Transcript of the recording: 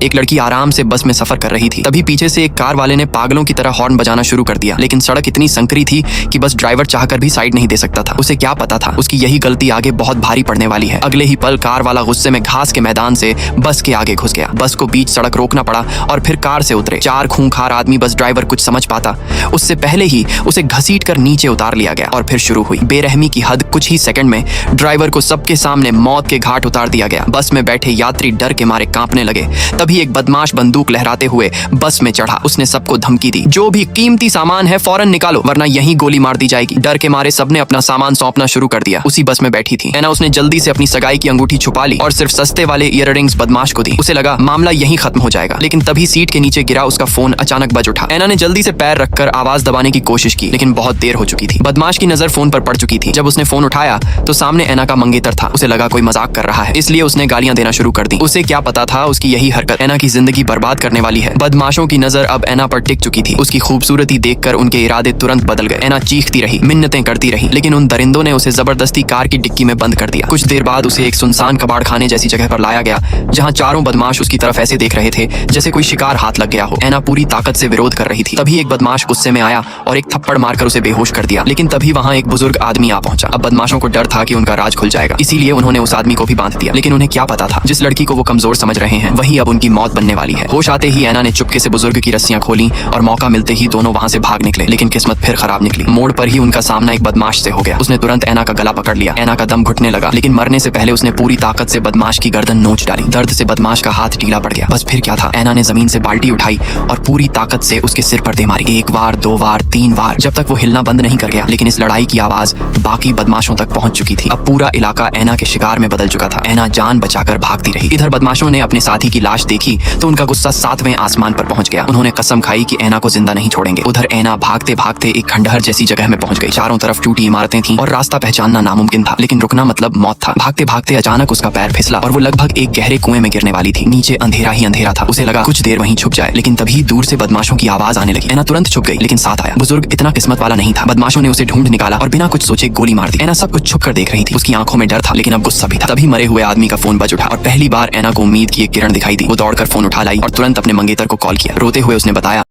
एक लड़की आराम से बस में सफर कर रही थी। तभी पीछे से एक कार वाले ने पागलों की तरह हॉर्न बजाना शुरू कर दिया, लेकिन सड़क इतनी संकरी थी कि बस ड्राइवर चाहकर भी साइड नहीं दे सकता था। उसे क्या पता था उसकी यही गलती आगे बहुत भारी पड़ने वाली है। अगले ही पल कार वाला गुस्से में घास के मैदान से बस के आगे घुस गया। बस को बीच सड़क रोकना पड़ा और फिर कार से उतरे 4 खूंखार आदमी। बस ड्राइवर कुछ समझ पाता उससे पहले ही उसे घसीट कर नीचे उतार लिया गया और फिर शुरू हुई बेरहमी की हद। कुछ ही सेकंड में ड्राइवर को सबके सामने मौत के घाट उतार दिया गया। बस में बैठे यात्री डर के मारे कांपने लगे। तभी एक बदमाश बंदूक लहराते हुए बस में चढ़ा। उसने सबको धमकी दी, जो भी कीमती सामान है फौरन निकालो वरना यहीं गोली मार दी जाएगी। डर के मारे सबने अपना सामान सौंपना शुरू कर दिया। उसी बस में बैठी थी ऐना। उसने जल्दी से अपनी सगाई की अंगूठी छुपा ली और सिर्फ सस्ते वाले ईयररिंग्स बदमाश को दी। उसे लगा मामला यहीं खत्म हो जाएगा, लेकिन तभी सीट के नीचे गिरा उसका फोन अचानक बज उठा। ऐना ने जल्दी से पैर रखकर आवाज दबाने की कोशिश की, लेकिन बहुत देर हो चुकी थी। बदमाश की नजर फोन पर पड़ चुकी थी। जब उसने फोन उठाया तो सामने ऐना का मंगेतर था। उसे लगा कोई मजाक कर रहा है, इसलिए उसने गालियां देना शुरू कर दी। उसे क्या पता था उसकी यही हरकत ऐना की जिंदगी बर्बाद करने वाली है। बदमाशों की नजर अब ऐना पर टिक चुकी थी। उसकी खूबसूरती देखकर उनके इरादे तुरंत बदल गए। ऐना चीखती रही, मिन्नतें करती रही, लेकिन उन दरिंदों ने उसे जबरदस्ती कार की डिक्की में बंद कर दिया। कुछ देर बाद उसे एक सुनसान कबाड़ खाने जैसी जगह पर लाया गया, जहां चारों बदमाश उसकी तरफ ऐसे देख रहे थे जैसे कोई शिकार हाथ लग गया हो। ऐना पूरी ताकत से विरोध कर रही थी। तभी एक बदमाश गुस्से में आया और एक थप्पड़ मारकर उसे बेहोश कर दिया। लेकिन तभी वहां एक बुजुर्ग आदमी आ पहुंचा। अब बदमाशों को डर था कि उनका राज खुल जाएगा, इसीलिए उन्होंने उस आदमी को भी बांध दिया। लेकिन उन्हें क्या पता था जिस लड़की को वो कमजोर समझ रहे हैं वही अब उनकी मौत बनने वाली है। होश आते ही ऐना ने चुपके से बुजुर्ग की रस्सियां खोली और मौका मिलते ही दोनों वहां से भाग निकले। लेकिन किस्मत फिर खराब निकली। मोड़ पर ही उनका सामना एक बदमाश से हो गया। उसने तुरंत ऐना का गला पकड़ लिया। ऐना का दम घुटने लगा, लेकिन मरने से पहले उसने पूरी ताकत से बदमाश की गर्दन नोच डाली। दर्द से बदमाश का हाथ ढीला पड़ गया। बस फिर क्या था, ऐना ने जमीन से बाल्टी उठाई और पूरी ताकत से उसके सिर पर दे मारी। 1 बार 2 बार 3 बार, जब तक वो हिलना बंद नहीं कर गया। लेकिन इस लड़ाई की आवाज बाकी बदमाशों तक पहुंच चुकी थी। अब पूरा इलाका ऐना के शिकार में बदल चुका था। ऐना जान बचाकर भागती रही। इधर बदमाशों ने अपने साथी की लाश देखी तो उनका गुस्सा 7वें आसमान पर पहुंच गया। उन्होंने कसम खाई कि ऐना को जिंदा नहीं छोड़ेंगे। उधर ऐना भागते भागते एक खंडहर जैसी जगह में पहुंच गई। चारों तरफ टूटी इमारतें थीं और रास्ता पहचानना नामुमकिन था, लेकिन रुकना मतलब मौत था। भागते भागते अचानक उसका पैर फिसला और वो लगभग एक गहरे कुएं में गिरने वाली थी। नीचे अंधेरा ही अंधेरा था। उसे लगा कुछ देर वहीं छुप जाए, लेकिन तभी दूर से बदमाशों की आवाज आने लगी। ऐना तुरंत छुप गई, लेकिन साथ आया बुजुर्ग इतना किस्मत वाला नहीं था। बदमाशों ने उसे ढूंढ निकाला और बिना कुछ सोचे गोली मार दी। ऐना सब कुछ छुप कर देख रही थी। उसकी आंखों में डर था, लेकिन अब गुस्सा भी था। तभी मरे हुए आदमी का फोन बज उठा और पहली बार ऐना को उम्मीद की एक किरण दिखाई दी। वो दौड़कर फोन उठा लाई और तुरंत अपने मंगेतर को कॉल किया। रोते हुए उसने बताया,